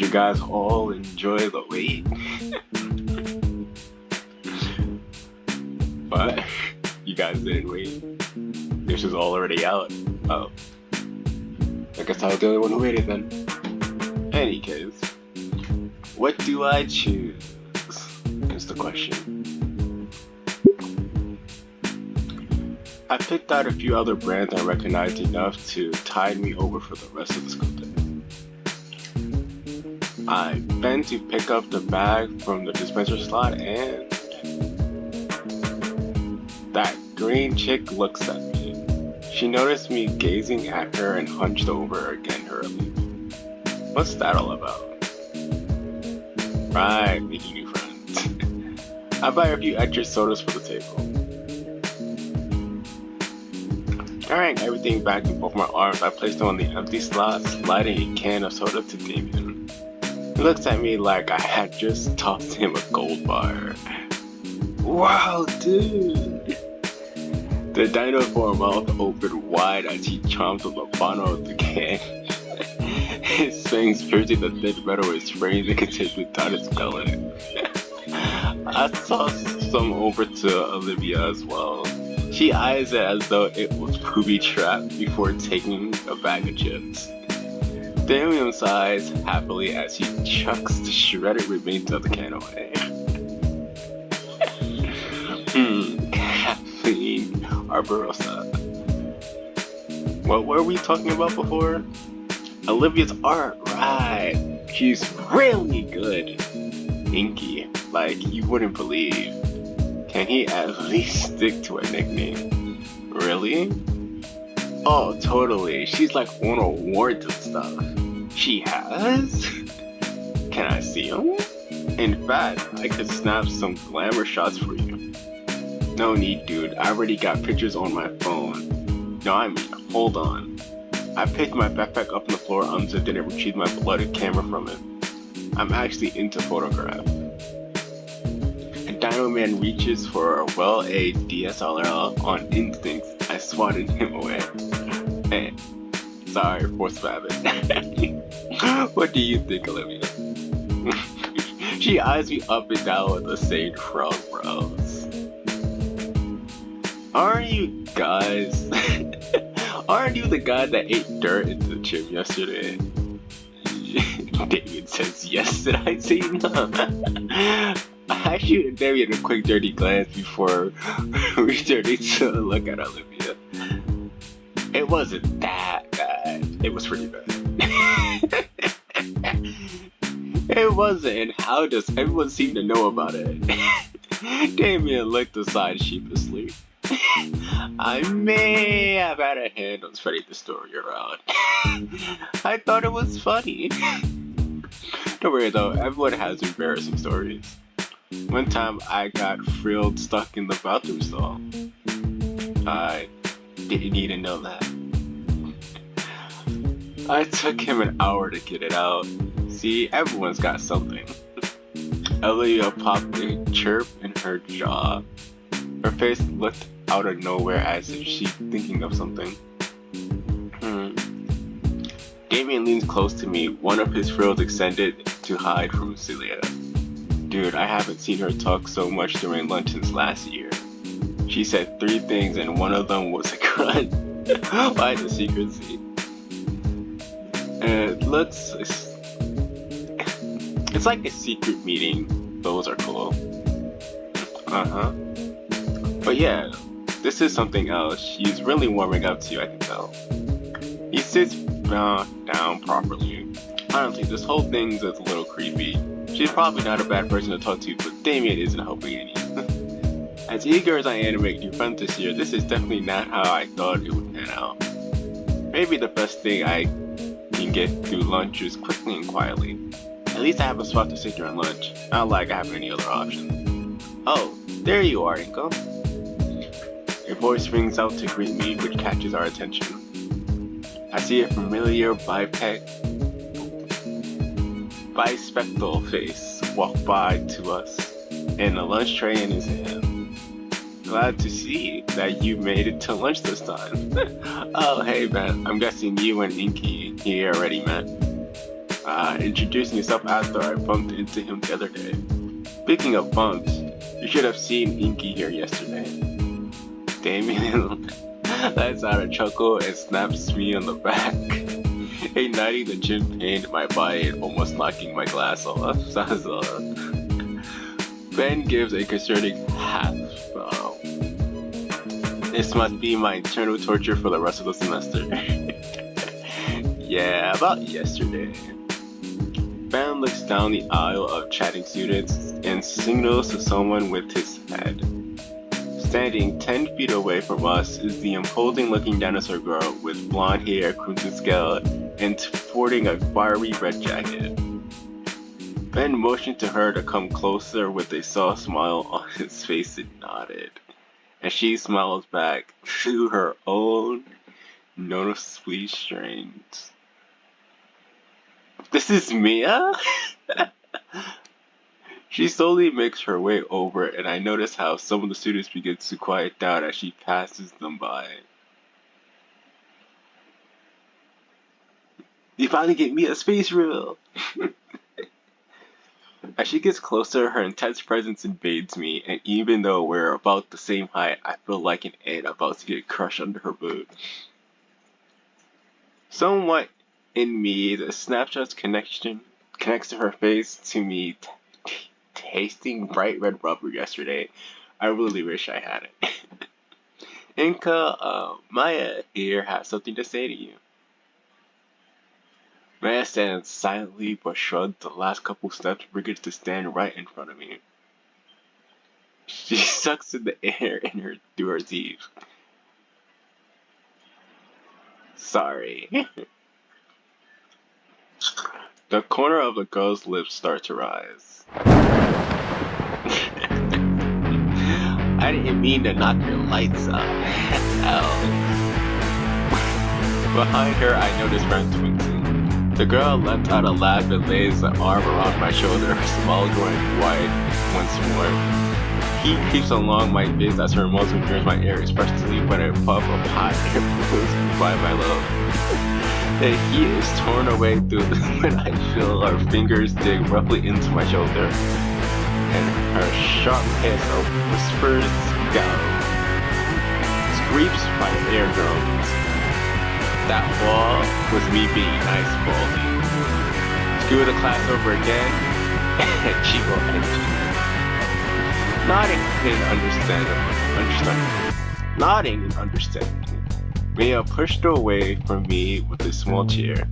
you guys all enjoy the wait? But you guys didn't wait. This is already out. Oh. I guess I was the only one who waited then. Any case, what do I choose? Is the question. I picked out a few other brands I recognized enough to tide me over for the rest of the school day. I bent to pick up the bag from the dispenser slot and that green chick looks at me. She noticed me gazing at her and hunched over again hurriedly. What's that all about? Right, making new friends. I buy a few extra sodas for the table. Carrying everything back in both my arms, I placed them on the empty slot, sliding a can of soda to Damien. He looks at me like I had just tossed him a gold bar. Wow, dude! The dinosaur mouth opened wide as he chomped on the bottom of the can. His fangs piercing the thin metal of his brains and continued down his belly. I tossed some over to Olivia as well. She eyes it as though it was booby trapped before taking a bag of chips. Damien sighs happily as he chucks the shredded remains of the can away. Caffeine Arboreal. What were we talking about before? Olivia's art, right? She's really good. Inky, like you wouldn't believe. Can he at least stick to a nickname? Really? Oh, totally. She's like won awards and stuff. She has? Can I see them? In fact, I could snap some glamour shots for you. No need, dude. I already got pictures on my phone. No, I mean, hold on. I picked my backpack up on the floor, unzipped it, and retrieved my blooded camera from it. I'm actually into photograph. And Dino Man reaches for a well-aged DSLR on instinct. I swatted him away. Hey, sorry, force of habit. What do you think, Olivia? She eyes me up and down with the same frog brows. Aren't you guys? Aren't you the guy that ate dirt into the gym yesterday? David says yes. Did I say no? I shoot David a quick dirty glance before returning to look at Olivia. It wasn't that bad. It was pretty bad. It wasn't. How does everyone seem to know about it? Damien looked aside sheepishly. I may have had a hand on spreading the story around. I thought it was funny. Don't worry though, everyone has embarrassing stories. One time I got frilled stuck in the bathroom stall. I didn't need to know that. I took him an hour to get it out. See, everyone's got something. Olivia popped a chirp in her jaw. Her face looked out of nowhere as if she's thinking of something. Damien leans close to me, one of his frills extended to hide from Celia. Dude, I haven't seen her talk so much during lunch since last year. She said 3 things and one of them was a grunt. Why the secrecy? It looks... It's like a secret meeting. Those are cool. Uh-huh. But yeah, this is something else. She's really warming up to you, I can tell. He sits down properly. Honestly, this whole thing is a little creepy. She's probably not a bad person to talk to, but Damien isn't helping any. As eager as I am to make new friends this year, this is definitely not how I thought it would pan out. Maybe the best thing I can get through lunch is quickly and quietly. At least I have a spot to sit during lunch, not like I have any other option. Oh, there you are, Inko. Your voice rings out to greet me, which catches our attention. I see a familiar bispectral face walk by to us, and a lunch tray in his hand. Glad to see that you made it to lunch this time. Oh, hey man, I'm guessing you and Inky here already met. introducing yourself after I bumped into him the other day. Speaking of bumps, you should have seen Inky here yesterday. Damien lets out a chuckle and snaps me on the back, igniting the gym pain in my body and almost knocking my glass off. Ben gives a concerning half. This must be my internal torture for the rest of the semester. Yeah, about yesterday. Ben looks down the aisle of chatting students and signals to someone with his head. Standing 10 feet away from us is the imposing looking dinosaur girl with blonde hair, crimson scale, and sporting a fiery red jacket. Ben motioned to her to come closer with a soft smile on his face and nodded. And she smiles back to her own noticeably strange. This is Mia? She slowly makes her way over, and I notice how some of the students begin to quiet down as she passes them by. You finally get me a space reel! As she gets closer, her intense presence invades me, and even though we're about the same height, I feel like an ant about to get crushed under her boot. Somewhat in me, the snapshot's connection connects to her face to me tasting bright red rubber yesterday. I really wish I had it. Inka, Maya here has something to say to you. Maya stands silently but shrugged the last couple steps, bringing to stand right in front of me. She sucks in the air through her teeth. Sorry. The corner of the girl's lips start to rise. I didn't mean to knock your lights out. Hell. Behind her, I notice friend twinkling. The girl lets out a laugh and lays an arm around my shoulder, her smile growing wide once more. Heat creeps along my face as her muzzle nears my ear, especially when a puff of hot air blows by my lobe. The heat is torn away through when I feel her fingers dig roughly into my shoulder, and her sharp hiss of whispers go. Screeps by air drones. That wall was me being nice, Baldy. Screw the class over again, and she will end. Nodding in understanding. Mia pushed away from me with a small chair.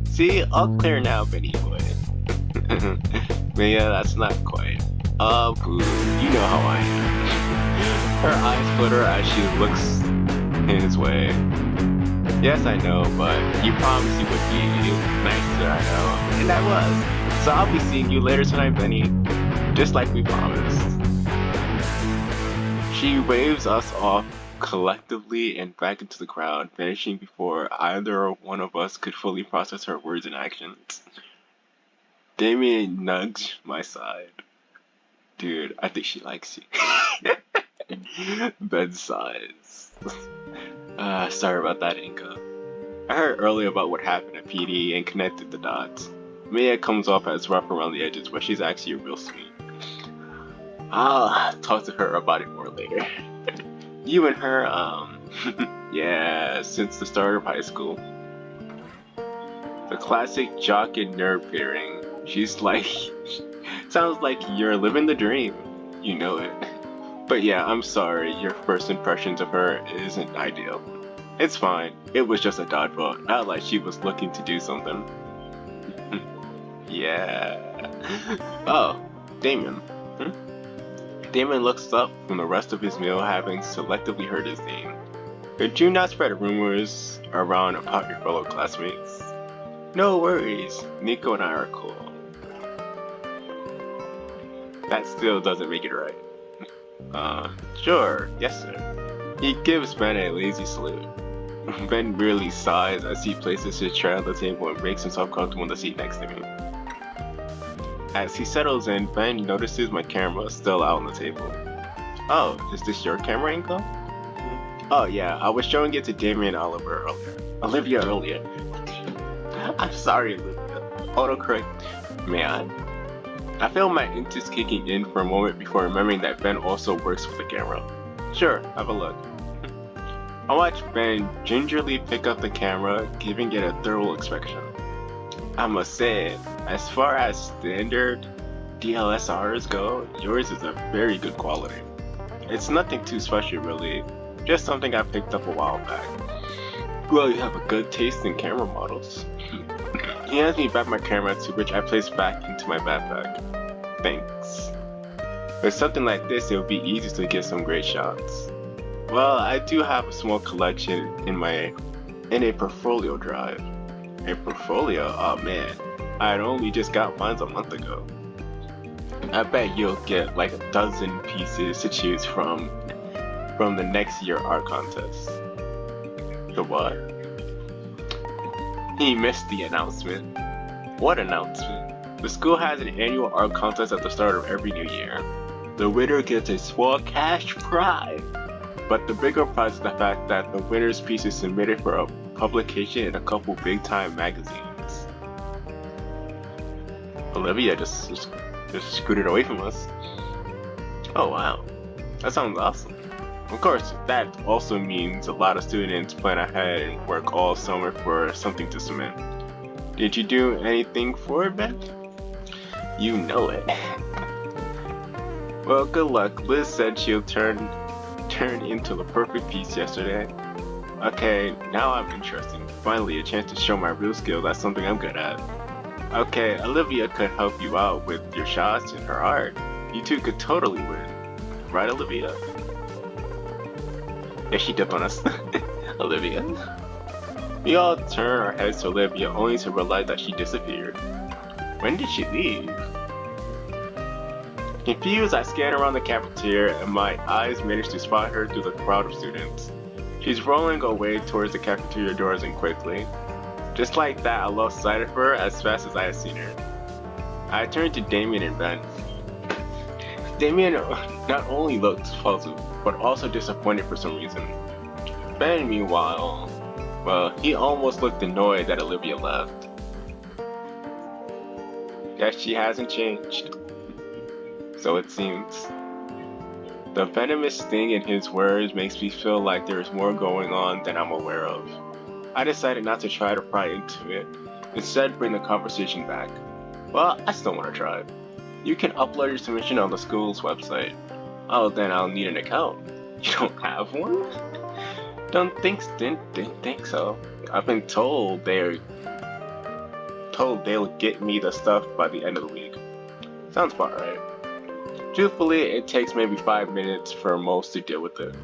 See, all clear now, Benny boy. Mia, that's not quite. Boo, you know how I am. Her eyes flutter as she looks his way. Yes, I know, but you promised you would be nicer, I know. And I was. So I'll be seeing you later tonight, Benny. Just like we promised. She waves us off collectively and back into the crowd, vanishing before either one of us could fully process her words and actions. Damien nugs my side. Dude, I think she likes you. Ben sighs. Sorry about that, Inka. I heard earlier about what happened at PD and connected the dots. Mia comes off as rough around the edges, but she's actually real sweet. I'll talk to her about it more later. You and her, yeah, since the start of high school. The classic jock and nerd pairing. She's like, sounds like you're living the dream. You know it. But yeah, I'm sorry, your first impressions of her isn't ideal. It's fine, it was just a dodgeball, not like she was looking to do something. Yeah. Oh, Damien. Damien looks up from the rest of his meal, having selectively heard his name. Could you not spread rumors around about your fellow classmates? No worries, Nico and I are cool. That still doesn't make it right. Sure, yes sir. He gives Ben a lazy salute. Ben really sighs as he places his tray on the table and makes himself comfortable in the seat next to me. As he settles in, Ben notices my camera still out on the table. Oh, is this your camera, Inka? Oh yeah, I was showing it to Damien and Olivia earlier. I'm sorry, Olivia. Autocorrect, man. I feel my intuition kicking in for a moment before remembering that Ben also works with the camera. Sure, have a look. I watch Ben gingerly pick up the camera, giving it a thorough inspection. I must say, as far as standard DSLRs go, yours is a very good quality. It's nothing too special really, just something I picked up a while back. Well, you have a good taste in camera models. He hands me back my camera, to which I place back into my backpack. Thanks. With something like this, it would be easy to get some great shots. Well, I do have a small collection in a portfolio drive. A portfolio? Oh man, I had only just got mine a month ago. I bet you'll get like a dozen pieces to choose from the next year art contest. The what? He missed the announcement. What announcement? The school has an annual art contest at the start of every new year. The winner gets a small cash prize. But the bigger prize is the fact that the winner's piece is submitted for a publication in a couple big-time magazines. Olivia just scooted away from us. Oh wow, that sounds awesome. Of course, that also means a lot of students plan ahead and work all summer for something to submit. Did you do anything for it, Ben? You know it. Well, good luck. Liz said she'll turn into the perfect piece yesterday. Okay, now I'm interested. Finally, a chance to show my real skill. That's something I'm good at. Okay, Olivia could help you out with your shots and her art. You two could totally win. Right, Olivia? Yeah, she dipped on us. Olivia. We all turn our heads to Olivia only to realize that she disappeared. When did she leave? Confused, I scan around the cafeteria and my eyes manage to spot her through the crowd of students. She's rolling away towards the cafeteria doors and quickly. Just like that, I lost sight of her as fast as I had seen her. I turned to Damien and Ben. Damien not only looked puzzled, but also disappointed for some reason. Ben, meanwhile, well, he almost looked annoyed that Olivia left. Guess she hasn't changed. So it seems. The venomous sting in his words makes me feel like there is more going on than I'm aware of. I decided not to try to pry into it, instead bring the conversation back. Well, I still want to try. You can upload your submission on the school's website. Oh, then I'll need an account. You don't have one? Didn't think so. I've been told they'll get me the stuff by the end of the week. Sounds about right. Truthfully, it takes maybe 5 minutes for most to deal with it.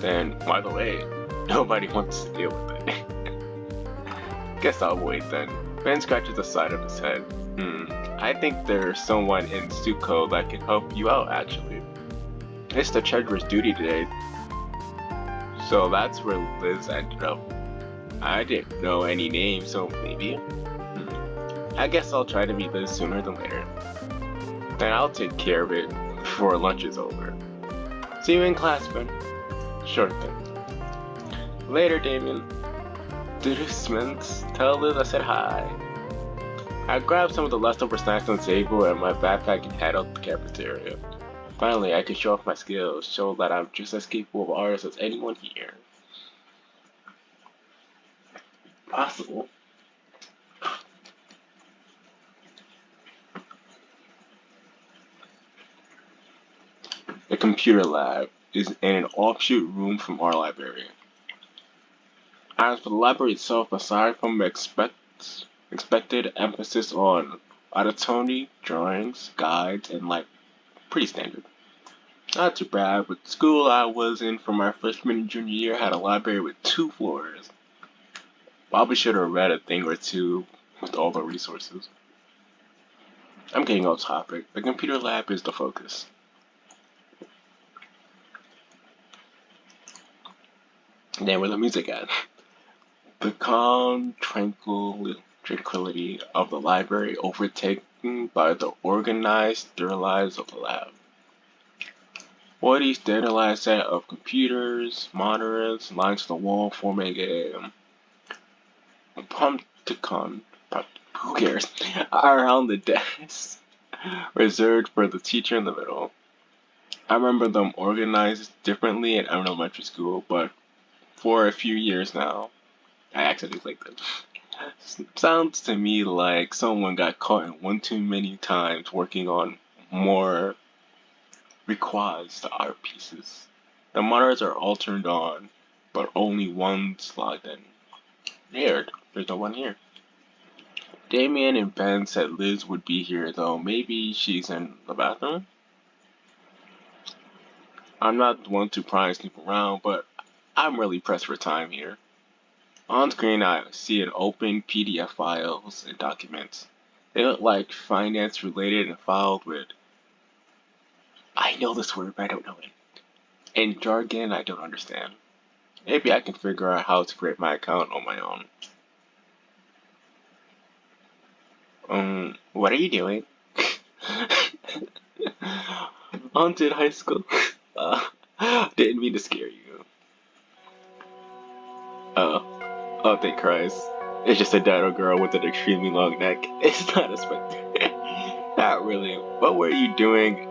Then, by the way, nobody wants to deal with it. Guess I'll wait then. Ben scratches the side of his head. I think there's someone in Suko that can help you out actually. It's the treasurer's duty today. So that's where Liz ended up. I didn't know any names, so maybe. I guess I'll try to meet Liz sooner than later. Then I'll take care of it before lunch is over. See you in class, Ben. Sure thing. Later, Damien. Dismissed. Tell Liz I said hi. I grabbed some of the leftover snacks on the table and my backpack and head out the cafeteria. Finally, I can show off my skills, show that I'm just as capable of artist as anyone here. Possible. The computer lab is in an offshoot room from our library. As for the library itself, aside from expected emphasis on auditory, drawings, guides, and like pretty standard. Not too bad, but the school I was in for my freshman and junior year had a library with 2 floors. Probably should have read a thing or two with all the resources. I'm getting off topic. The computer lab is the focus. Then where the music at? The calm tranquility of the library overtaken by the organized sterilized of the lab. What a standardized set of computers, monitors, lines to the wall forming a Who cares? Around the desk, reserved for the teacher in the middle. I remember them organized differently in elementary school, but for a few years now, I accidentally clicked them. Sounds to me like someone got caught in one too many times working on more requires the art pieces. The monitors are all turned on, but only one's logged in. Weird, there's no one here. Damien and Ben said Liz would be here, though maybe she's in the bathroom? I'm not the one to pry and snoop around, but I'm really pressed for time here. On screen, I see an open PDF files and documents. They look like finance related and filed with. I know this word, but I don't know it. And jargon I don't understand. Maybe I can figure out how to create my account on my own. What are you doing? Haunted high school. Didn't mean to scare you. Oh, thank Christ. It's just a dino girl with an extremely long neck. It's not a specter. Not really. What were you doing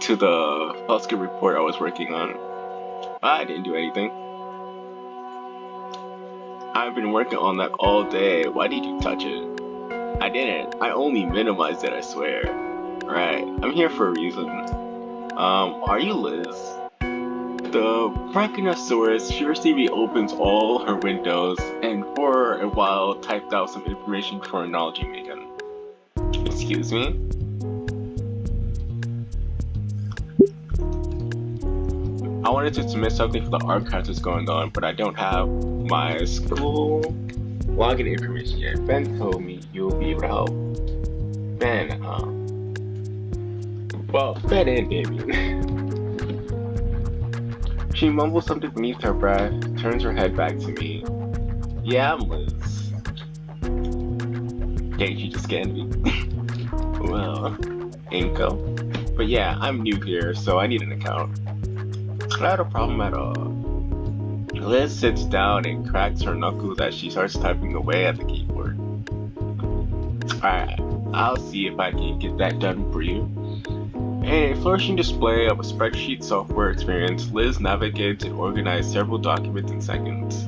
to the Husker report I was working on? I didn't do anything. I've been working on that all day. Why did you touch it? I didn't. I only minimized it, I swear. Right. I'm here for a reason. Are you Liz? The Brachiosaurus furiously reopens all her windows and for a while typed out some information for a knowledge making. Excuse me? I wanted to submit something for the archives that's going on, but I don't have my school login information yet. Ben told me you'll be able to help. Ben, well, Ben and Damien. She mumbles something beneath her breath, turns her head back to me. Yeah, I'm Liz. Dang, she just scanned me. Well, Inco. But yeah, I'm new here, so I need an account. Not a problem at all. Liz sits down and cracks her knuckles as she starts typing away at the keyboard. Alright, I'll see if I can get that done for you. In a flourishing display of a spreadsheet software experience, Liz navigates and organizes several documents in seconds.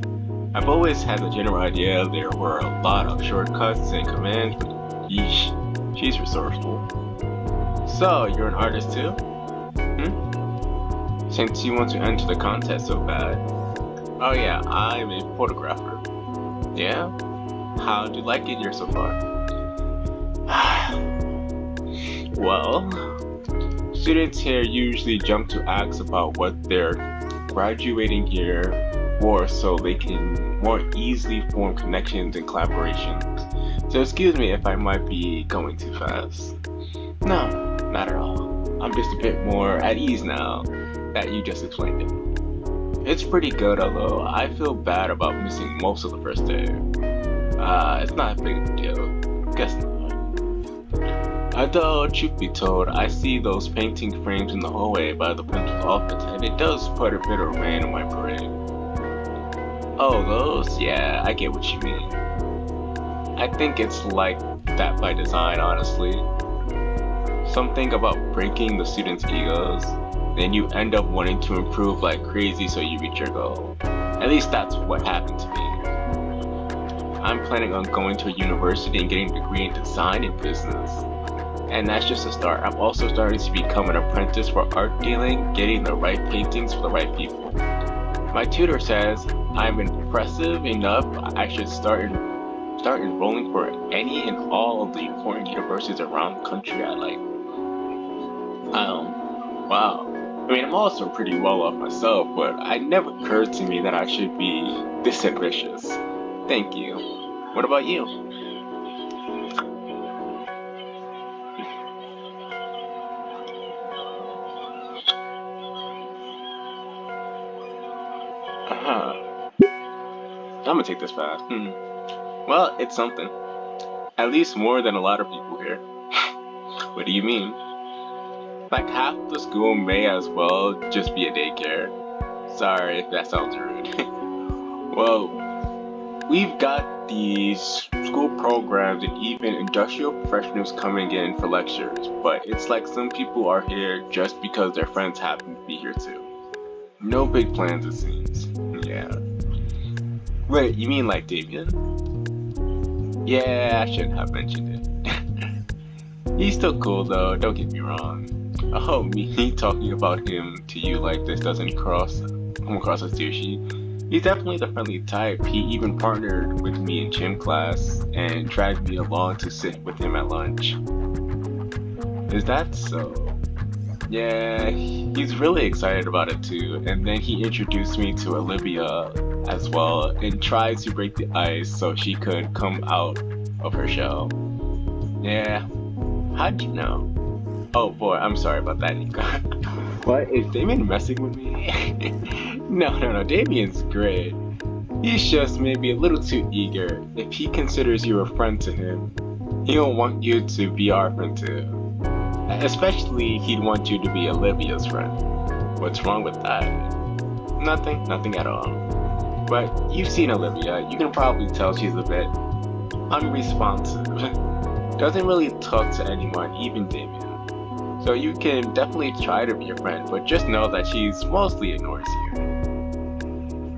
I've always had the general idea there were a lot of shortcuts and commands, but yeesh, she's resourceful. So, you're an artist too? Since you want to enter the contest so bad. Oh yeah, I'm a photographer. Yeah? How do you like it here so far? Well, students here usually jump to ask about what they're graduating here for so they can more easily form connections and collaborations. So excuse me if I might be going too fast. No, not at all. I'm just a bit more at ease now that you just explained it. It's pretty good, although I feel bad about missing most of the first day. It's not a big deal. Guess not. Although, truth be told, I see those painting frames in the hallway by the principal's office, and it does put a bit of rain on my parade. Oh, those? Yeah, I get what you mean. I think it's like that by design, honestly. Something about breaking the students' egos, then you end up wanting to improve like crazy so you reach your goal. At least that's what happened to me. I'm planning on going to a university and getting a degree in design and business. And that's just a start. I'm also starting to become an apprentice for art dealing, getting the right paintings for the right people. My tutor says I'm impressive enough I should start enrolling for any and all of the important universities around the country I like. Wow. I mean, I'm also pretty well off myself, but it never occurred to me that I should be this ambitious. Thank you. What about you? I'm gonna take this path. Well, it's something. At least more than a lot of people here. What do you mean? Like half the school may as well just be a daycare. Sorry if that sounds rude. Well, We've got these school programs and even industrial professionals coming in for lectures, but it's like some people are here just because their friends happen to be here too. No big plans, it seems. Yeah. Wait, you mean like Damien? Yeah, I shouldn't have mentioned it. He's still cool though, don't get me wrong. I hope me talking about him to you like this doesn't come across as douchey. He's definitely the friendly type. He even partnered with me in gym class and dragged me along to sit with him at lunch. Is that so? Yeah, he's really excited about it too. And then he introduced me to Olivia as well and tried to break the ice so she could come out of her shell. Yeah, how'd you know? Oh boy, I'm sorry about that, Nico. What? Is Damien messing with me? No, Damien's great. He's just maybe a little too eager. If he considers you a friend to him, he'll want you to be our friend too. Especially, he'd want you to be Olivia's friend. What's wrong with that? Nothing at all. But you've seen Olivia, you can probably tell she's a bit unresponsive. Doesn't really talk to anyone, even Damien. So you can definitely try to be a friend, but just know that she's mostly ignores you.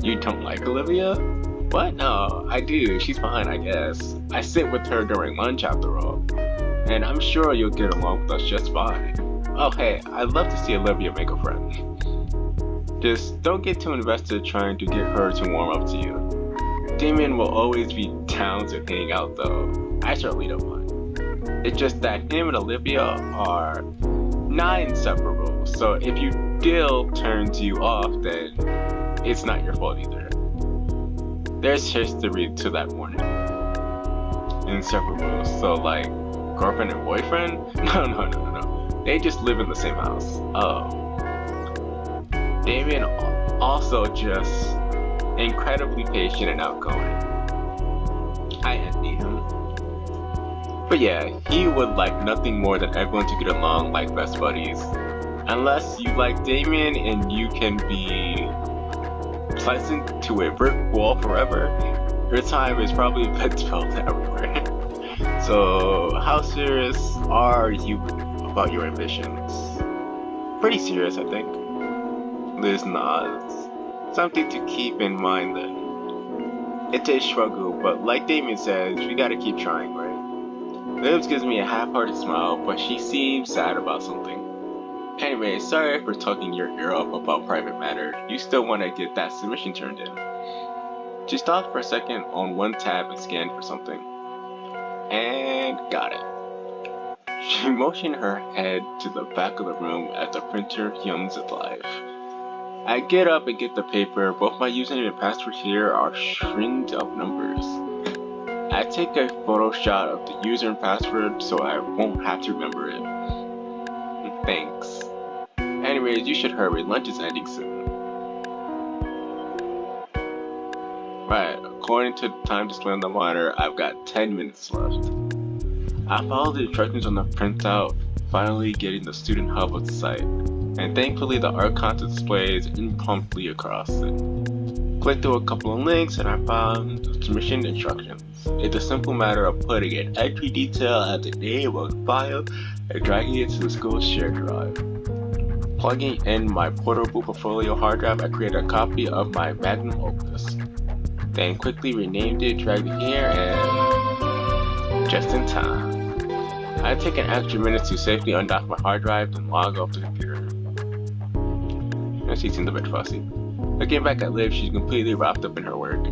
You don't like Olivia? What? No, I do. She's fine, I guess. I sit with her during lunch after all. And I'm sure you'll get along with us just fine. Oh hey, I'd love to see Olivia make a friend. Just don't get too invested trying to get her to warm up to you. Damien will always be down to hang out though. I certainly don't mind. It's just that him and Olivia are not inseparable, so if your deal turns you off, then it's not your fault either. There's history to that warning. Inseparable, so like girlfriend and boyfriend? No. They just live in the same house. Oh. Damien also just incredibly patient and outgoing. I envy him. But yeah, he would like nothing more than everyone to get along like best buddies. Unless you like Damien and you can be pleasant to a brick wall forever, your time is probably been spelled everywhere. So, how serious are you about your ambitions? Pretty serious, I think. Liz nods. Something to keep in mind then. It's a struggle, but like Damien says, we gotta keep trying, right? Liz gives me a half-hearted smile, but she seems sad about something. Anyway, sorry for talking your ear off about private matters. You still want to get that submission turned in. She stopped for a second on one tab and scanned for something. And got it. She motioned her head to the back of the room as the printer hums its life. I get up and get the paper. Both my username and password here are strings of numbers. I take a photo shot of the user and password so I won't have to remember it. Thanks. Anyways, you should hurry. Lunch is ending soon. Right, according to the time display on the monitor, I've got 10 minutes left. I followed the instructions on the printout, finally getting the student hub of the site, and thankfully the art content displays impromptu across it. Clicked through a couple of links and I found the submission instructions. It's a simple matter of putting an entry detail as the name of the file and dragging it to the school's shared drive. Plugging in my portable portfolio hard drive, I created a copy of my magnum opus. Then quickly renamed it, dragged it here, and just in time. I take an extra minute to safely undock my hard drive and log off the computer. She seems a bit fussy. Looking back at Liv, she's completely wrapped up in her work.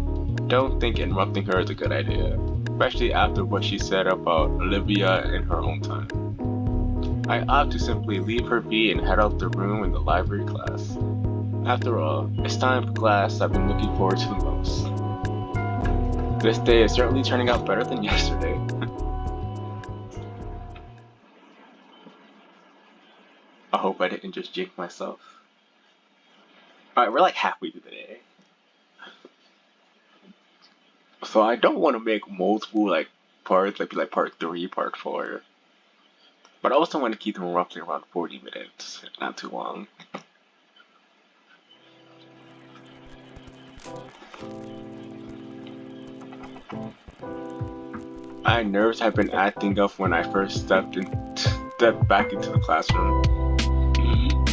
Don't think interrupting her is a good idea, especially after what she said about Olivia in her own time. I opt to simply leave her be and head out the room in the library class. After all, it's time for class I've been looking forward to the most. This day is certainly turning out better than yesterday. I hope I didn't just jinx myself. Alright, we're like halfway through the day. So I don't want to make multiple like parts, like part 3, part 4. But I also want to keep them roughly around 40 minutes, not too long. My nerves have been acting up when I first stepped back into the classroom.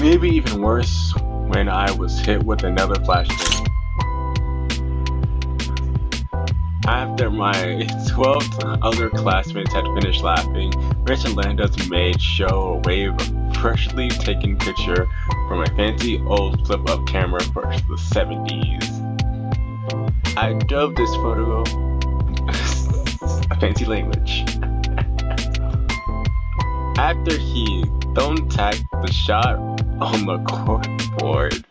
Maybe even worse when I was hit with another flashbang. After my 12 other classmates had finished laughing, Rich and Landa's maid show a wave of freshly taken picture from a fancy old flip-up camera for the 70s. I dubbed this photo a fancy language. After he thumbtacked the shot on the corkboard,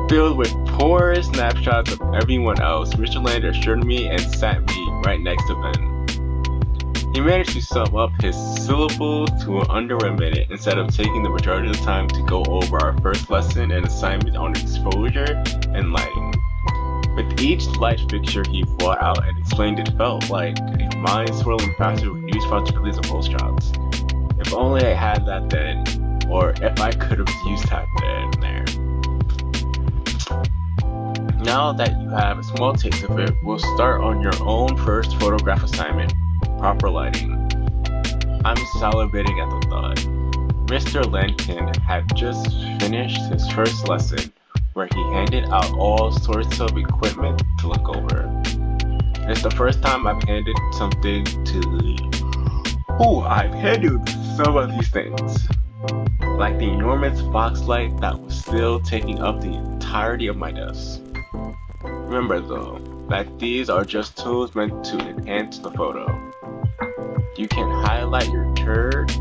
filled with poor snapshots of everyone else, Richard Lander assured me and sat me right next to Ben. He managed to sum up his syllables to under a minute instead of taking the majority of the time to go over our first lesson and assignment on exposure and lighting. With each light fixture he brought out and explained, it felt like a mind swirling faster with new possibilities of post shots. If only I had that then, or if I could have used that then there. Now that you have a small taste of it, we'll start on your own first photograph assignment, proper lighting. I'm salivating at the thought. Mr. Lenkin had just finished his first lesson, where he handed out all sorts of equipment to look over. It's the first time I've handed something I've handled some of these things. Like the enormous box light that was still taking up the entirety of my desk. Remember though, that these are just tools meant to enhance the photo. You can highlight your turd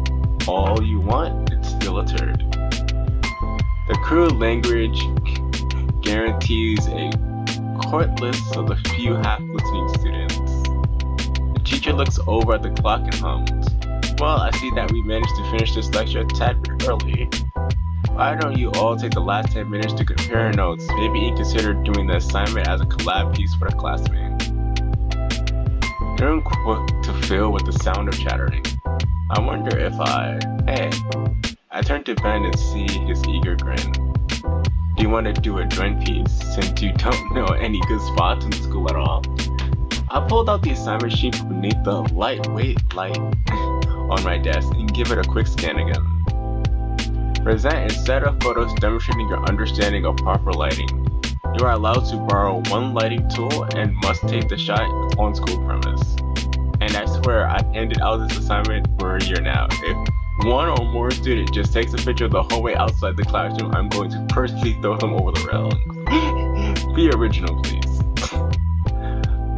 all you want, it's still a turd. The crude language guarantees a court list of the few half-listening students. The teacher looks over at the clock and hums. Well, I see that we managed to finish this lecture a tad bit early. Why don't you all take the last 10 minutes to compare notes, maybe even consider doing the assignment as a collab piece for the classmate. They're quick to fill with the sound of chattering. I wonder if I turn to Ben and see his eager grin. Do you want to do a joint piece since you don't know any good spots in the school at all? I pulled out the assignment sheet from beneath the lightweight light on my desk and give it a quick scan again. Present a set of photos demonstrating your understanding of proper lighting. You are allowed to borrow one lighting tool and must take the shot on school premise. And I swear I've handed out this assignment for a year now. If one or more student just takes a picture of the hallway outside the classroom, I'm going to personally throw them over the railing. Be original, please.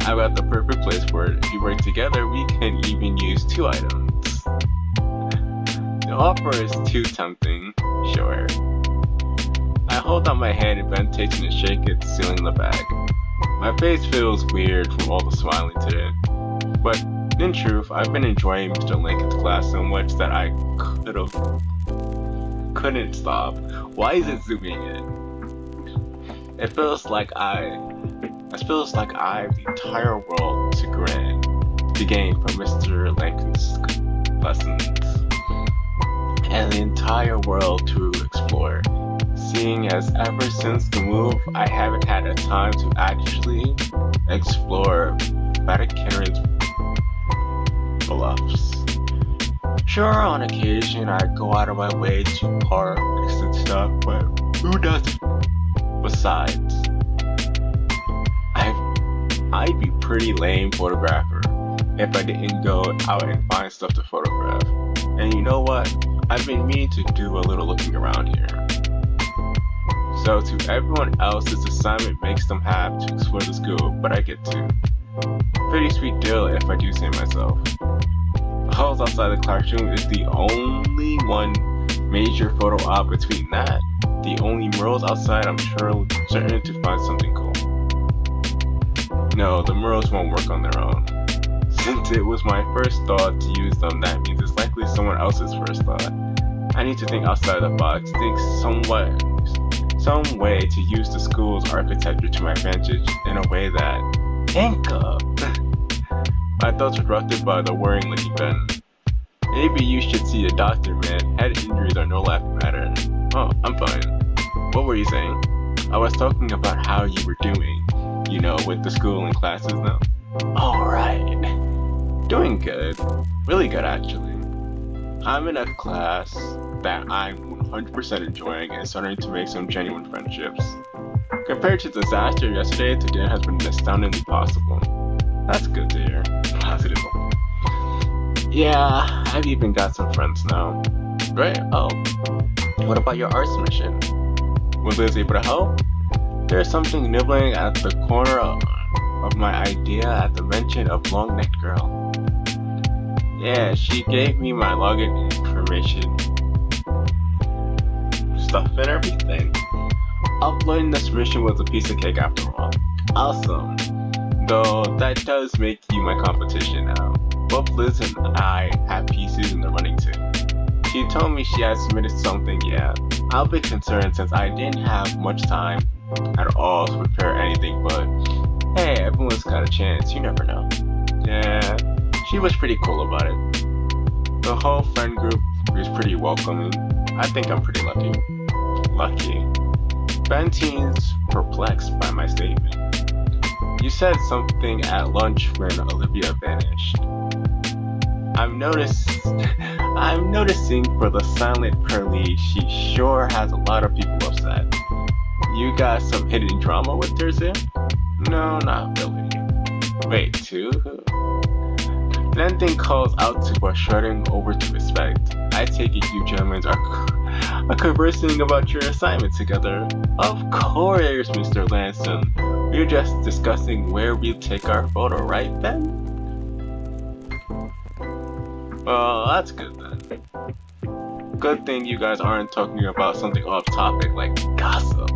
I've got the perfect place for it. If you work together, we can even use 2 items. The offer is too tempting, sure. I hold out my hand and Ben takes it and shake it, sealing the bag. My face feels weird from all the smiling today. But in truth, I've been enjoying Mr. Lincoln's class so much that I couldn't stop. Why is it zooming in? It feels like I've the entire world to gain from Mr. Lincoln's lessons. And the entire world to explore. Seeing as ever since the move, I haven't had a time to actually explore Vatican's bluffs. Sure, on occasion I go out of my way to parks and stuff, but who doesn't? Besides, I'd be pretty lame photographer if I didn't go out and find stuff to photograph. And you know what? I've been meaning to do a little looking around here. So to everyone else, this assignment makes them have to explore the school, but I get to. Pretty sweet deal if I do say myself. The halls outside the classroom is the only one major photo op. Between that, the only murals outside, I'm certain to find something cool. No, the murals won't work on their own. Since it was my first thought to use them, that means it's likely someone else's first thought. I need to think outside the box, think some way to use the school's architecture to my advantage in a way that my thoughts were interrupted by the worrying looking Ben. Maybe you should see a doctor, man. Head injuries are no laughing matter. Oh, I'm fine. What were you saying? I was talking about how you were doing, with the school and classes now. Alright. Doing good. Really good, actually. I'm in a class that I'm 100% enjoying and starting to make some genuine friendships. Compared to disaster yesterday, today has been astoundingly possible. That's good to hear. Positive. Yeah, I've even got some friends now. Right? Oh, what about your arts mission? Was Liz able to help? There's something nibbling at the corner of my idea at the mention of long-necked girl. Yeah, she gave me my login information, stuff and everything. Uploading this mission was a piece of cake after all. Awesome. Though that does make you my competition now. Both Liz and I have pieces in the running too. She told me she had submitted something, yeah. I'll be concerned since I didn't have much time at all to prepare anything, but hey, everyone's got a chance, you never know. Yeah, she was pretty cool about it. The whole friend group is pretty welcoming. I think I'm pretty lucky. Lucky. Ben seems perplexed by my statement. You said something at lunch when Olivia vanished. I'm noticing for the silent Pearly, she sure has a lot of people upset. You got some hidden drama with her, Zim? No, not really. Wait, two? Nothing calls out to us shutting over to respect. I take it you gentlemen are conversing about your assignment together. Of course, Mr. Lanson. We're just discussing where we take our photo, right, Ben? Well, that's good then. Good thing you guys aren't talking about something off topic like gossip.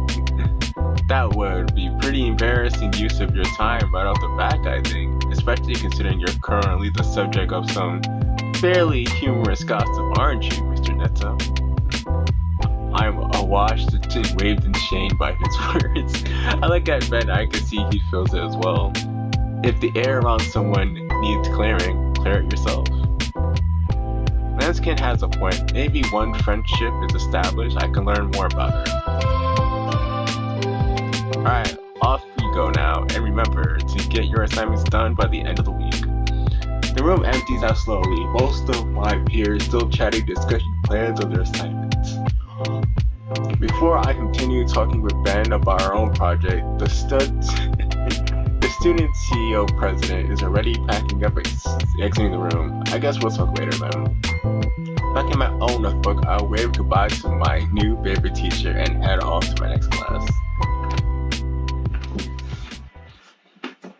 That would be pretty embarrassing use of your time right off the back, I think. Especially considering you're currently the subject of some fairly humorous gossip, aren't you, Mr. Netta? I'm awash and waved in shame by his words. I like at Ben, I can see he feels it as well. If the air around someone needs clearing, clear it yourself. Lanskin has a point. Maybe one friendship is established, I can learn more about her. Alright, off we go now, and remember to get your assignments done by the end of the week. The room empties out slowly, most of my peers still chatting discussion plans of their assignments. Before I continue talking with Ben about our own project, the student CEO president is already packing up and exiting the room. I guess we'll talk later then. Back in my own notebook, I'll wave goodbye to my new favorite teacher and head off to my next class.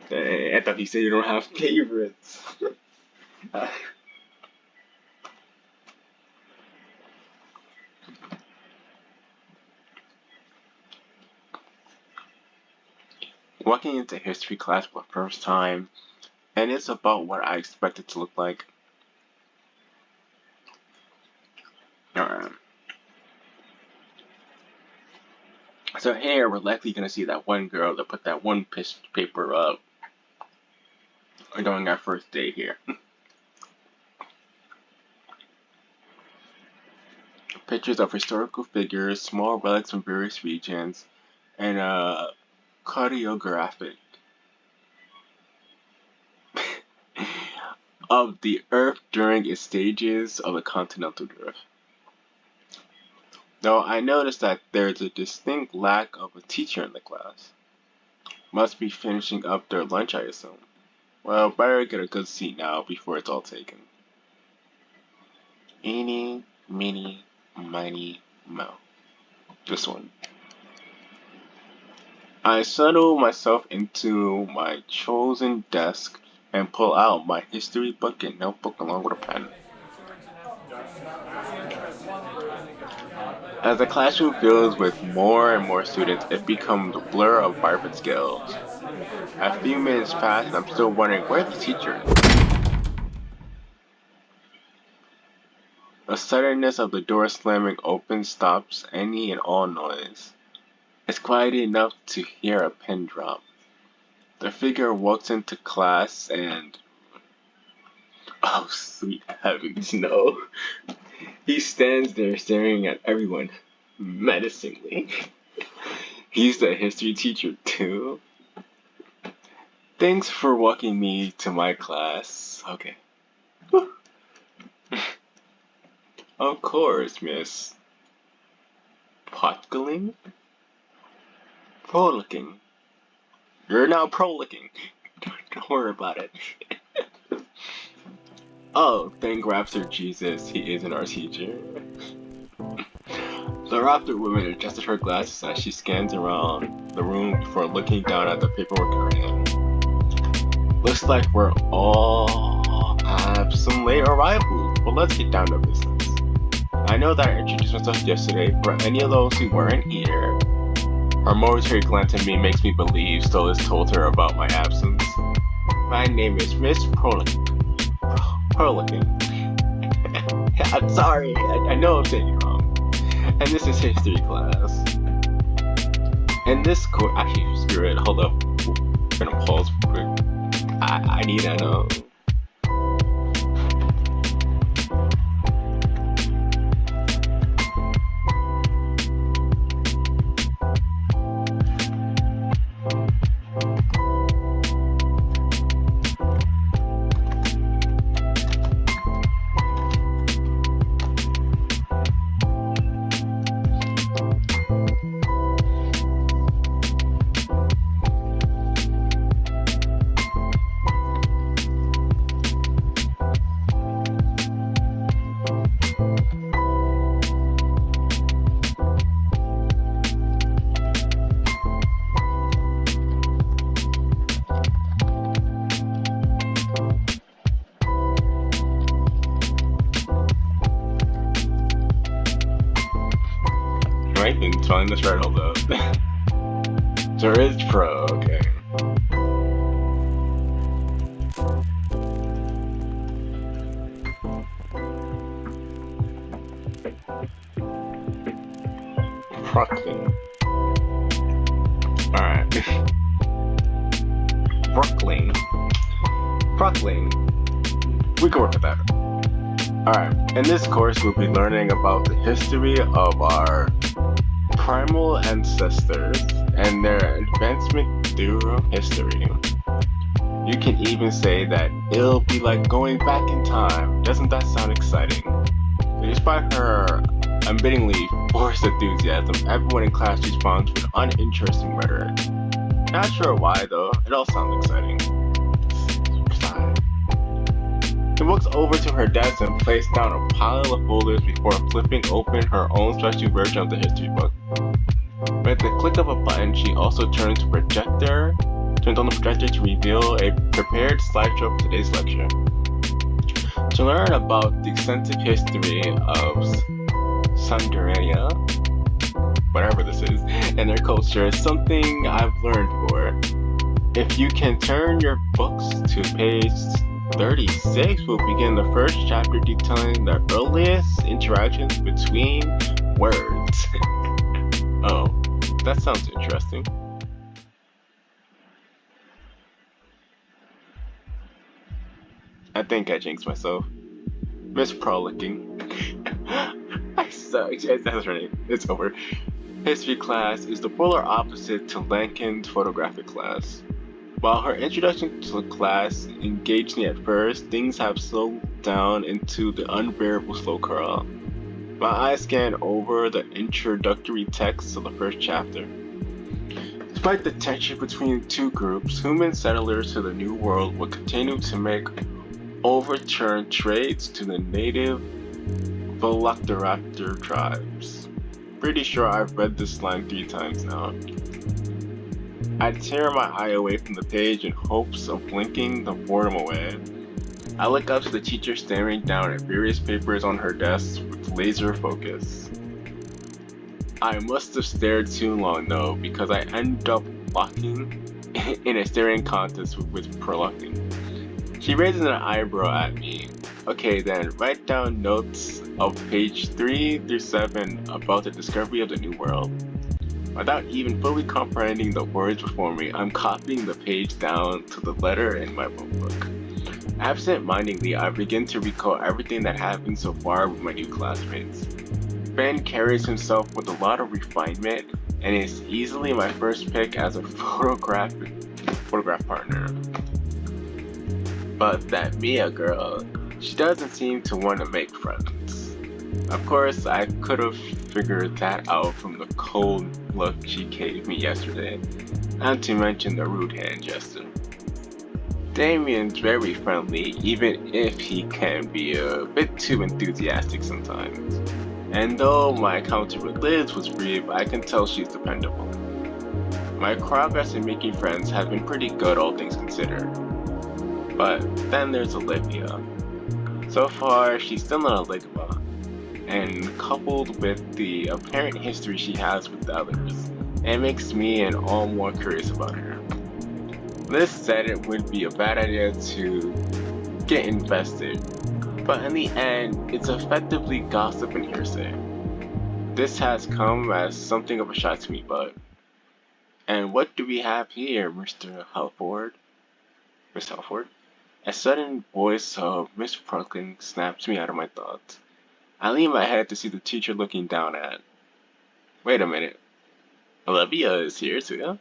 Hey, I thought you said you don't have favorites. Walking into history class for the first time, and it's about what I expect it to look like. Alright. So here we're likely gonna see that one girl that put that one paper up during our first day here. Pictures of historical figures, small relics from various regions, and a cartographic of the Earth during its stages of the continental drift. Though I noticed that there's a distinct lack of a teacher in the class. Must be finishing up their lunch, I assume. Well, better get a good seat now before it's all taken. Eeny, meeny, miny, moe. This one. I settle myself into my chosen desk and pull out my history book and notebook along with a pen. As the classroom fills with more and more students, it becomes a blur of vibrant scales. A few minutes pass and I'm still wondering where the teacher is. The suddenness of the door slamming open stops any and all noise. It's quiet enough to hear a pin drop. The figure walks into class and... oh, sweet heavens, no. He stands there staring at everyone menacingly. He's the history teacher too. Thanks for walking me to my class. Okay. Of course, Miss. Potgling? Prolicking. You're now prolicking. Don't worry about it. Oh, thank Raptor Jesus, he isn't our teacher. The Raptor woman adjusted her glasses as she scans around the room before looking down at the paperwork in her hand. Looks like we're all have some late arrivals, but let's get down to business. I know that I introduced myself yesterday, for any of those who weren't here. Her momentary glance at me makes me believe Stolas told her about my absence. My name is Miss Perlican. I'm sorry, I know I'm saying it wrong. And this is history class. And this course, actually, screw it, hold up. I'm gonna pause quick. I need to know. Right, and telling this right, hold up. There is pro, okay. Brooklyn. Alright. Brooklyn. We can work with that. Alright, in this course we'll be learning about the history of our primal ancestors and their advancement through history. You can even say that it'll be like going back in time. Doesn't that sound exciting? Despite her unwittingly forced enthusiasm, everyone in class responds with uninteresting rhetoric. Not sure why though, it all sounds exciting. She walks over to her desk and places down a pile of folders before flipping open her own special version of the history book. With the click of a button, she also turns on the projector to reveal a prepared slideshow for today's lecture. To learn about the extensive history of Sandaria, whatever this is, and their culture is something I've learned for. If you can turn your books to page 36, we'll begin the first chapter detailing the earliest interactions between words. Oh, that sounds interesting. I think I jinxed myself. Miss Prolicking. I suck. That's right. It's over. History class is the polar opposite to Lankin's photographic class. While her introduction to the class engaged me at first, things have slowed down into the unbearable slow crawl. My eyes scan over the introductory text of the first chapter. Despite the tension between the two groups, human settlers to the New World will continue to make overturned trades to the native Velociraptor tribes. Pretty sure I've read this line 3 times now. I tear my eye away from the page in hopes of blinking the boredom away. I look up to the teacher staring down at various papers on her desk with laser focus. I must have stared too long though, because I end up locking in a staring contest with Perlucking. She raises an eyebrow at me. Okay then, write down notes of page 3 through 7 about the discovery of the New World. Without even fully comprehending the words before me, I'm copying the page down to the letter in my notebook. Absent-mindedly, I begin to recall everything that happened so far with my new classmates. Ben carries himself with a lot of refinement and is easily my first pick as a photograph partner. But that Mia girl, she doesn't seem to want to make friends. Of course, I could have figured that out from the cold look she gave me yesterday, not to mention the rude hand gesture. Damien's very friendly, even if he can be a bit too enthusiastic sometimes. And though my encounter with Liz was brief, I can tell she's dependable. My progress in making friends has been pretty good, all things considered. But then there's Olivia. So far, she's still an enigma, and coupled with the apparent history she has with the others, it makes me and all more curious about her. Liz said it would be a bad idea to get invested, but in the end, it's effectively gossip and hearsay. This has come as something of a shock to me, but... And what do we have here, Mr. Halford? Miss Halford? A sudden voice of Miss Brooklyn snaps me out of my thoughts. I lean my head to see the teacher looking down at. Wait a minute. Olivia is here too?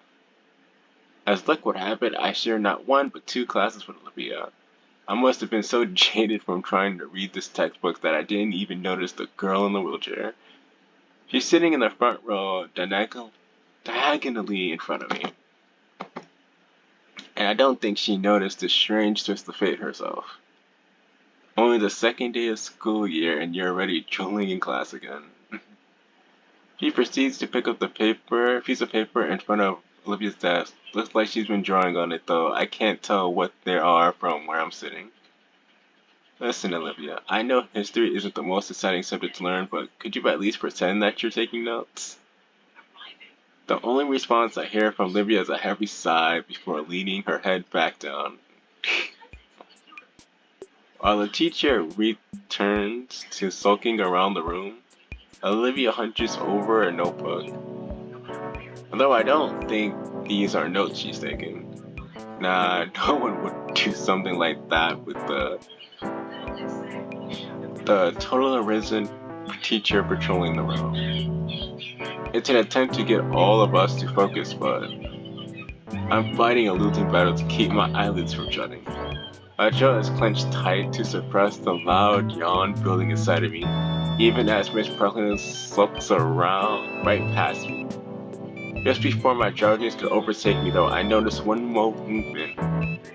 As luck would have it, I share not one but two classes with Olivia. I must have been so jaded from trying to read this textbook that I didn't even notice the girl in the wheelchair. She's sitting in the front row, diagonally in front of me. And I don't think she noticed this strange twist of fate herself. Only the second day of school year and you're already drooling in class again. She proceeds to pick up the piece of paper in front of Olivia's desk. Looks like she's been drawing on it, though I can't tell what they are from where I'm sitting. Listen, Olivia, I know history isn't the most exciting subject to learn, but could you at least pretend that you're taking notes? The only response I hear from Olivia is a heavy sigh before leaning her head back down. While the teacher returns to sulking around the room, Olivia hunches over a notebook. Although I don't think these are notes she's taking. Nah, no one would do something like that with the total arisen teacher patrolling the room. It's an attempt to get all of us to focus, but I'm fighting a losing battle to keep my eyelids from shutting. My jaw is clenched tight to suppress the loud yawn building inside of me, even as Miss Brooklyn slopes around right past me. Just before my drowsiness could overtake me, though, I noticed one more movement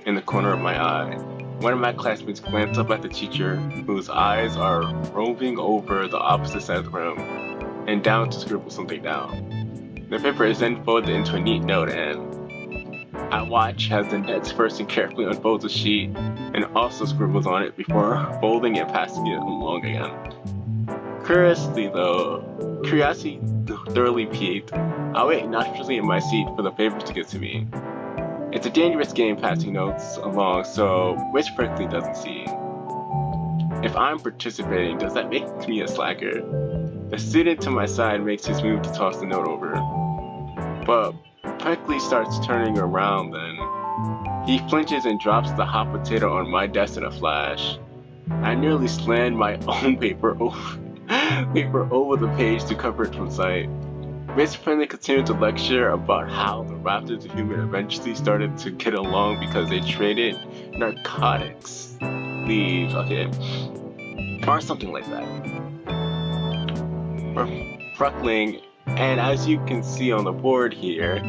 in the corner of my eye. One of my classmates glanced up at the teacher, whose eyes are roving over the opposite side of the room, and down to scribble something down. The paper is then folded into a neat note, and I watch as the next person carefully unfolds the sheet and also scribbles on it before folding and passing it along again. Curiosity thoroughly piqued, I wait naturally in my seat for the papers to get to me. It's a dangerous game passing notes along, so Miss Brickley doesn't see. If I'm participating, does that make me a slacker? The student to my side makes his move to toss the note over, but Brickley starts turning around then. He flinches and drops the hot potato on my desk in a flash. I nearly slammed my own paper over the page to cover it from sight. Miss Friendly continued to lecture about how the raptors and humans eventually started to get along because they traded narcotics. Or something like that. We're freckling, and as you can see on the board here,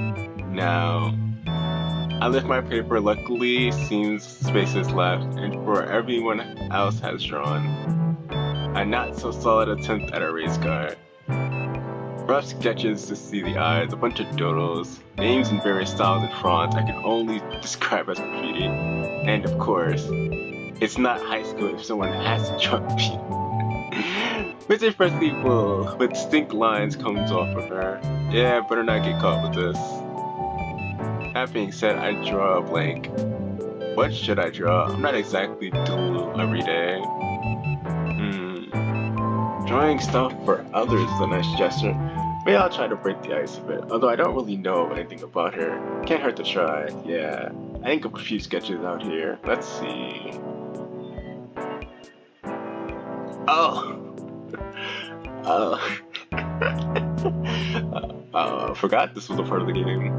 now, I lift my paper, luckily seems space is left, and for everyone else has drawn. A not so solid attempt at a race car. Rough sketches to see the eyes, a bunch of doodles, names in various styles and fonts I can only describe as graffiti. And of course, it's not high school if someone has to draw me. Mr. Presley will, with distinct lines comes off of her. Yeah, better not get caught with this. That being said, I draw a blank. What should I draw? I'm not exactly dual every day. Drawing stuff for others is a nice gesture. Maybe I'll try to break the ice a bit, although I don't really know anything about her. Can't hurt to try, yeah. I think of a few sketches out here. Let's see. Forgot this was a part of the game.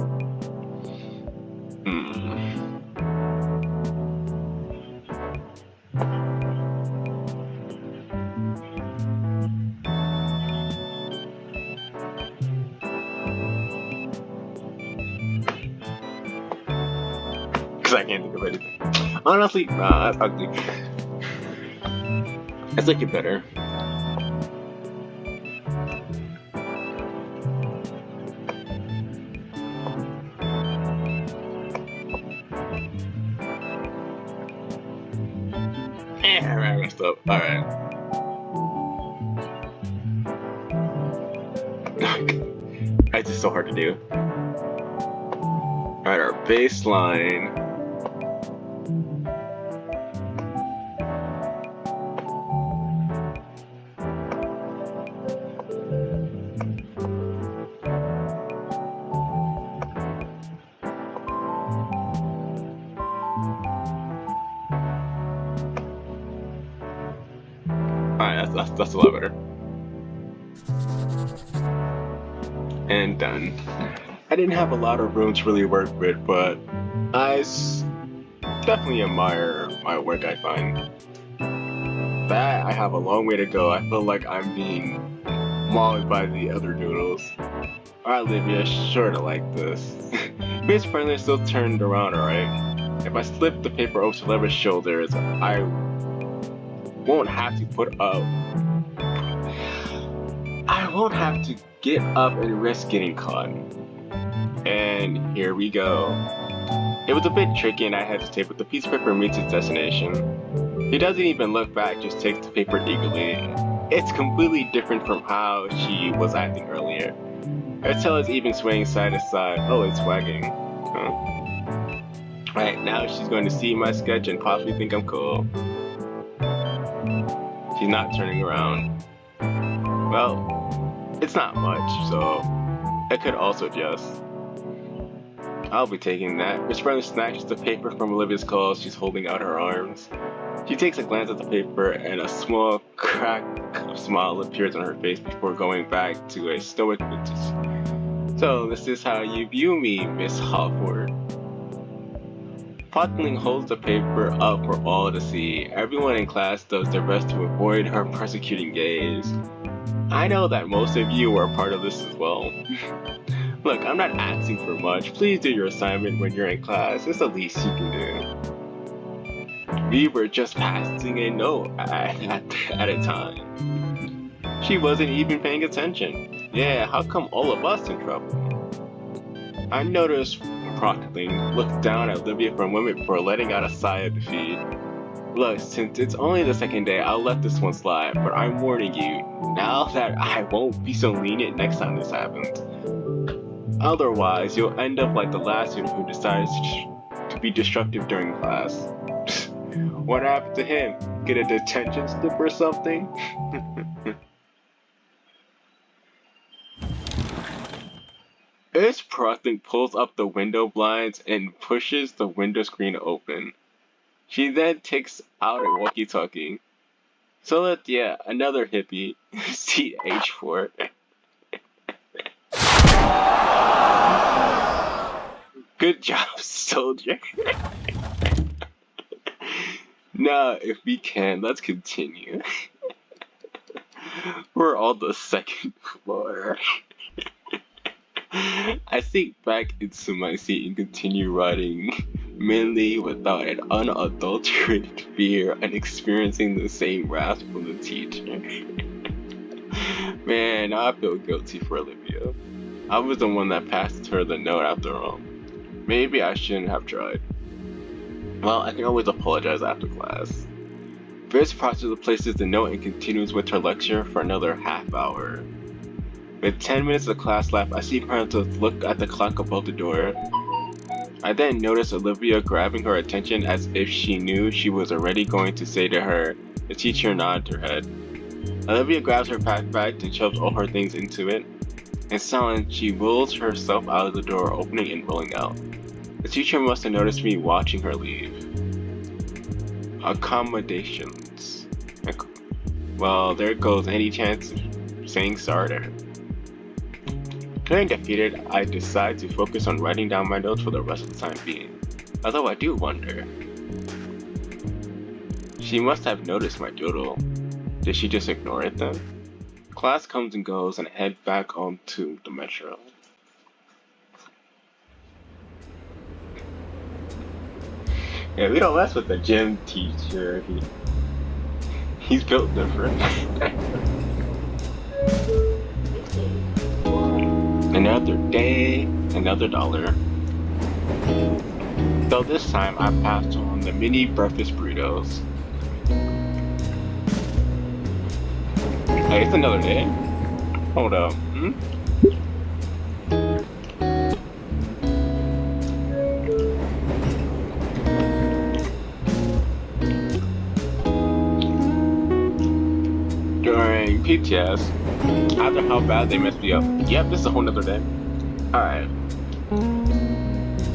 I can't think of anything. Honestly, nah, that's ugly. Let's make it better. I messed up. Alright. It's just so hard to do. Alright, our baseline. Alright, that's a lot better. And done. I didn't have a lot of room to really work with, but I definitely admire my work I find. That I have a long way to go. I feel like I'm being mauled by the other noodles. Alright, Olivia, sure to like this. Miss Friendly still turned around, alright? If I slip the paper over to Olivia's shoulders, I won't have to get up and risk getting caught. And here we go. It was a bit tricky and I hesitated, but the piece of paper meets its destination. He doesn't even look back, just takes the paper eagerly. It's completely different from how she was acting earlier. Her tail is even swaying side to side. Oh, it's wagging. Huh. Right, now she's going to see my sketch and possibly think I'm cool. She's not turning around. Well, it's not much, so I could also just. I'll be taking that. Miss Friendly snatches the paper from Olivia's claws. She's holding out her arms. She takes a glance at the paper and a small crack of smile appears on her face before going back to a stoic face. So this is how you view me, Miss Hogwarts. Potling holds the paper up for all to see. Everyone in class does their best to avoid her persecuting gaze. I know that most of you are part of this as well. Look, I'm not asking for much. Please do your assignment when you're in class. It's the least you can do. We were just passing a note at a time. She wasn't even paying attention. Yeah, how come all of us in trouble? I noticed Proctling looked down at Olivia for a moment before letting out a sigh of defeat. Look, since it's only the second day, I'll let this one slide, but I'm warning you, now that I won't be so lenient next time this happens. Otherwise, you'll end up like the last student who decides to be destructive during class. What happened to him? Get a detention slip or something? As Proctling pulls up the window blinds and pushes the window screen open. She then takes out a walkie-talkie. So that, yeah, another hippie, seat H4. Good job, soldier. Now, if we can, let's continue. We're on the second floor. I sink back into my seat and continue riding, mainly without an unadulterated fear and experiencing the same wrath from the teacher. Man, I feel guilty for Olivia. I was the one that passed her the note after all. Maybe I shouldn't have tried. Well, I can always apologize after class. Viz places the note and continues with her lecture for another half hour. With 10 minutes of class left, I see Parentos look at the clock above the door. I then notice Olivia grabbing her attention as if she knew she was already going to say to her. The teacher nodded her head. Olivia grabs her backpack and shoves all her things into it. In silence, she rolls herself out of the door, opening and rolling out. The teacher must have noticed me watching her leave. Accommodations. Well, there goes any chance of saying sorry to her. Feeling defeated, I decide to focus on writing down my notes for the rest of the time being. Although I do wonder. She must have noticed my doodle. Did she just ignore it then? Class comes and goes and I head back onto the metro. Yeah, we don't mess with the gym teacher. He's built different. Another day, another dollar. So this time I passed on the mini breakfast burritos. Hey, it's another day. Hold up. During PTS, after how bad they messed me up. Yep, this is a whole nother day. Alright.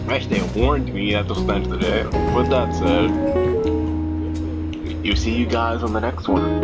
Actually, they warned me that this was the end of the day. With that said, you see you guys on the next one.